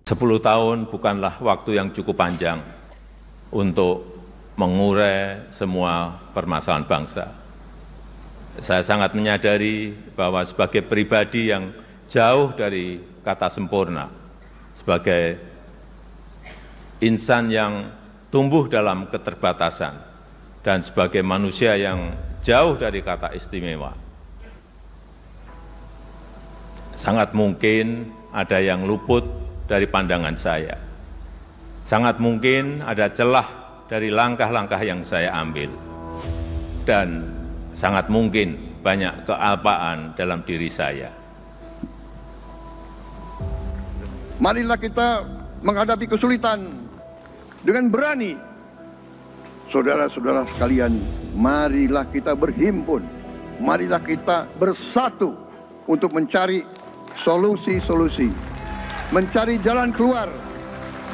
10 tahun bukanlah waktu yang cukup panjang untuk mengurai semua permasalahan bangsa. Saya sangat menyadari bahwa sebagai pribadi yang jauh dari kata sempurna, sebagai insan yang tumbuh dalam keterbatasan, dan sebagai manusia yang jauh dari kata istimewa, sangat mungkin ada yang luput dari pandangan saya. Sangat mungkin ada celah dari langkah-langkah yang saya ambil. Dan sangat mungkin banyak kealpaan dalam diri saya. Marilah kita menghadapi kesulitan dengan berani. Saudara-saudara sekalian, marilah kita berhimpun. Marilah kita bersatu untuk mencari solusi-solusi, mencari jalan keluar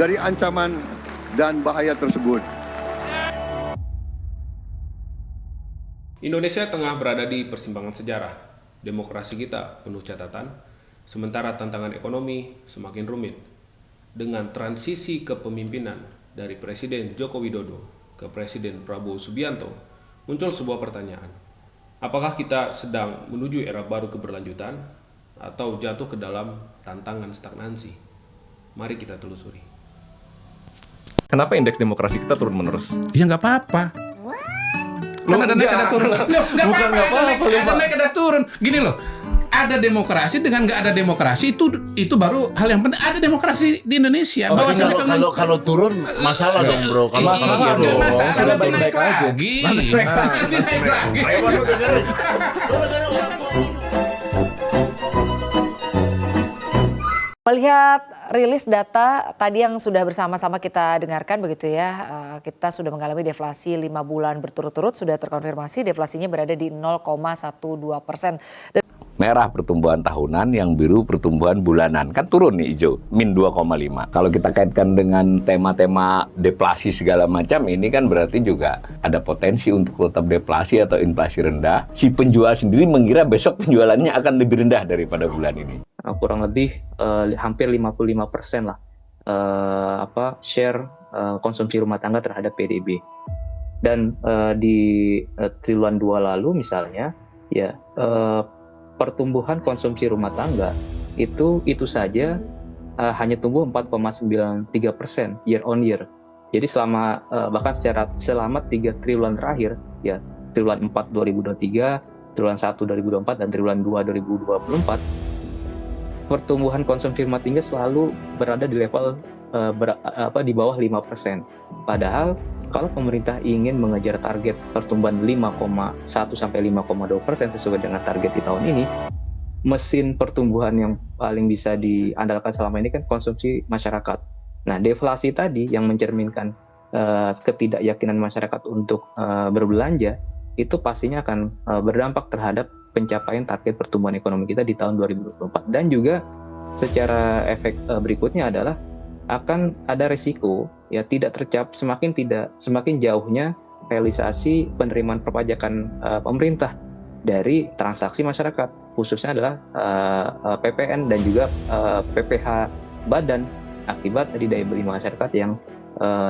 dari ancaman dan bahaya tersebut. Indonesia tengah berada di persimpangan sejarah. Demokrasi kita penuh catatan, sementara tantangan ekonomi semakin rumit. Dengan transisi kepemimpinan dari Presiden Joko Widodo ke Presiden Prabowo Subianto, muncul sebuah pertanyaan. Apakah kita sedang menuju era baru keberlanjutan atau jatuh ke dalam tantangan stagnansi? Mari kita telusuri. Kenapa indeks demokrasi kita turun-menerus? Ya nggak apa-apa. Kan ada naik ada turun. Loh, nggak apa-apa. Ada naik ada turun. Gini loh, ada demokrasi dengan nggak ada demokrasi itu baru hal yang penting. Ada demokrasi di Indonesia. Kalau turun masalah dong bro. Kalau masalah dong. nanti naik lagi. Nanti naik lagi. Melihat rilis data tadi yang sudah bersama-sama kita dengarkan begitu ya, kita sudah mengalami deflasi 5 bulan berturut-turut, sudah terkonfirmasi deflasinya berada di 0,12%. Merah pertumbuhan tahunan, yang biru pertumbuhan bulanan. Kan turun nih hijau, min 2,5. Kalau kita kaitkan dengan tema-tema deflasi segala macam, ini kan berarti juga ada potensi untuk tetap deflasi atau inflasi rendah. Si penjual sendiri mengira besok penjualannya akan lebih rendah daripada bulan ini. Kurang lebih hampir 55% lah share konsumsi rumah tangga terhadap PDB. Dan di triwulan 2 lalu misalnya ya pertumbuhan konsumsi rumah tangga itu saja hanya tumbuh 4,93% year on year. Jadi selama 3 triwulan terakhir ya, triwulan 4 2023, triwulan 1 2024 dan triwulan 2 2024, pertumbuhan konsumsi rumah tangga selalu berada di level di bawah 5%. Padahal kalau pemerintah ingin mengejar target pertumbuhan 5,1 sampai 5,2% sesuai dengan target di tahun ini, mesin pertumbuhan yang paling bisa diandalkan selama ini kan konsumsi masyarakat. Nah, deflasi tadi yang mencerminkan ketidakyakinan masyarakat untuk berbelanja, itu pastinya akan berdampak terhadap pencapaian target pertumbuhan ekonomi kita di tahun 2024. Dan juga secara efek berikutnya adalah akan ada resiko ya semakin jauhnya realisasi penerimaan perpajakan pemerintah dari transaksi masyarakat, khususnya adalah PPN dan juga PPh badan akibat dari daya beli masyarakat yang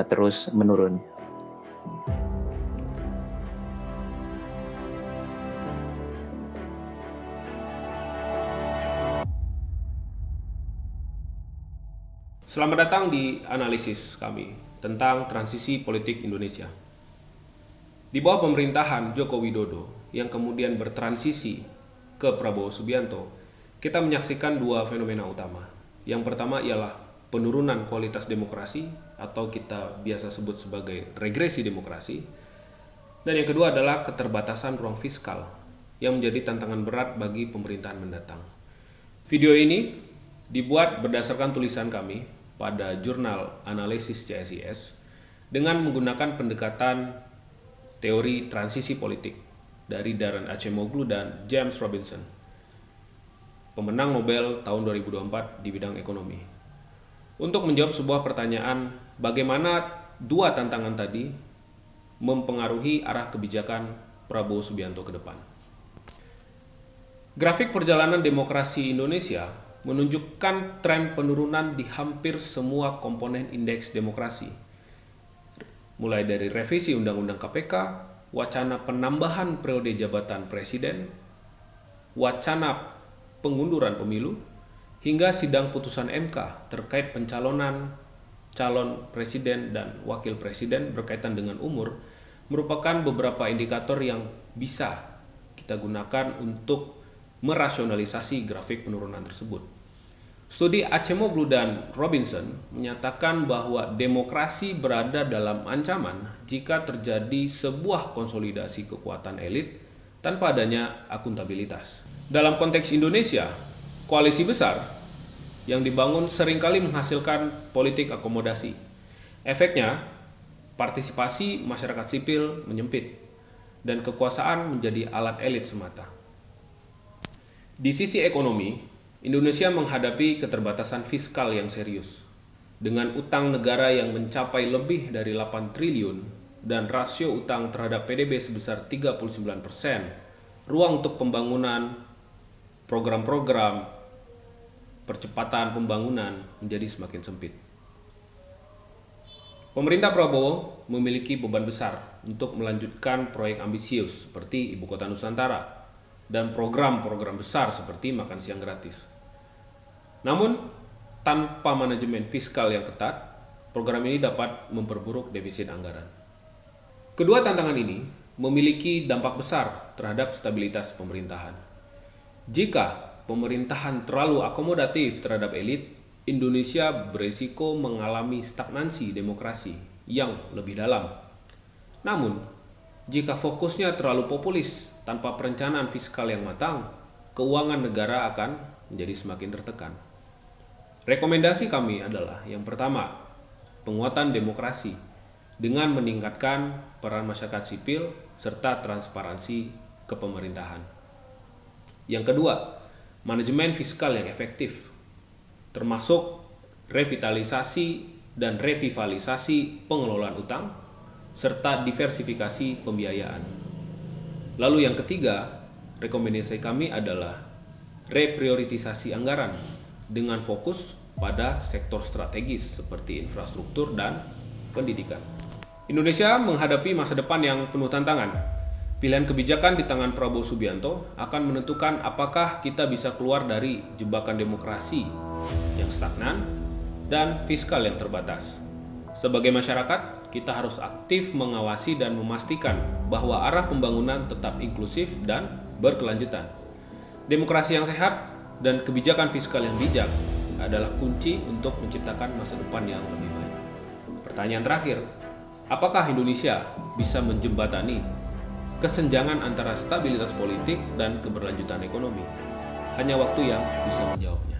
terus menurun. Selamat datang di analisis kami tentang transisi politik Indonesia. Di bawah pemerintahan Joko Widodo yang kemudian bertransisi ke Prabowo Subianto, kita menyaksikan 2 fenomena utama. Yang pertama ialah penurunan kualitas demokrasi atau kita biasa sebut sebagai regresi demokrasi. Dan yang kedua adalah keterbatasan ruang fiskal yang menjadi tantangan berat bagi pemerintahan mendatang. Video ini dibuat berdasarkan tulisan kami pada jurnal analisis CSIS dengan menggunakan pendekatan teori transisi politik dari Daron Acemoglu dan James Robinson, pemenang Nobel tahun 2024 di bidang ekonomi. Untuk menjawab sebuah pertanyaan, bagaimana 2 tantangan tadi mempengaruhi arah kebijakan Prabowo Subianto ke depan. Grafik perjalanan demokrasi Indonesia menunjukkan tren penurunan di hampir semua komponen indeks demokrasi. Mulai dari revisi Undang-Undang KPK, wacana penambahan periode jabatan presiden, wacana pengunduran pemilu, hingga sidang putusan MK terkait pencalonan calon presiden dan wakil presiden berkaitan dengan umur merupakan beberapa indikator yang bisa kita gunakan untuk merasionalisasi grafik penurunan tersebut. Studi Acemoglu dan Robinson menyatakan bahwa demokrasi berada dalam ancaman jika terjadi sebuah konsolidasi kekuatan elit tanpa adanya akuntabilitas. Dalam konteks Indonesia, koalisi besar yang dibangun seringkali menghasilkan politik akomodasi. Efeknya, partisipasi masyarakat sipil menyempit dan kekuasaan menjadi alat elit semata. Di sisi ekonomi, Indonesia menghadapi keterbatasan fiskal yang serius. Dengan utang negara yang mencapai lebih dari 8 triliun dan rasio utang terhadap PDB sebesar 39%, ruang untuk pembangunan, program-program, percepatan pembangunan menjadi semakin sempit. Pemerintah Prabowo memiliki beban besar untuk melanjutkan proyek ambisius seperti Ibu Kota Nusantara dan program-program besar seperti makan siang gratis. Namun, tanpa manajemen fiskal yang ketat, program ini dapat memperburuk defisit anggaran. Kedua tantangan ini memiliki dampak besar terhadap stabilitas pemerintahan. Jika pemerintahan terlalu akomodatif terhadap elit, Indonesia beresiko mengalami stagnansi demokrasi yang lebih dalam. Namun, jika fokusnya terlalu populis tanpa perencanaan fiskal yang matang, keuangan negara akan menjadi semakin tertekan. Rekomendasi kami adalah yang pertama, penguatan demokrasi dengan meningkatkan peran masyarakat sipil serta transparansi kepemerintahan. Yang kedua, manajemen fiskal yang efektif, termasuk revitalisasi dan revitalisasi pengelolaan utang, serta diversifikasi pembiayaan. Lalu yang ketiga, rekomendasi kami adalah reprioritisasi anggaran dengan fokus pada sektor strategis seperti infrastruktur dan pendidikan. Indonesia menghadapi masa depan yang penuh tantangan. Pilihan kebijakan di tangan Prabowo Subianto akan menentukan apakah kita bisa keluar dari jebakan demokrasi yang stagnan dan fiskal yang terbatas. Sebagai masyarakat, kita harus aktif mengawasi dan memastikan bahwa arah pembangunan tetap inklusif dan berkelanjutan. Demokrasi yang sehat dan kebijakan fiskal yang bijak adalah kunci untuk menciptakan masa depan yang lebih baik. Pertanyaan terakhir, apakah Indonesia bisa menjembatani kesenjangan antara stabilitas politik dan keberlanjutan ekonomi? Hanya waktu yang bisa menjawabnya.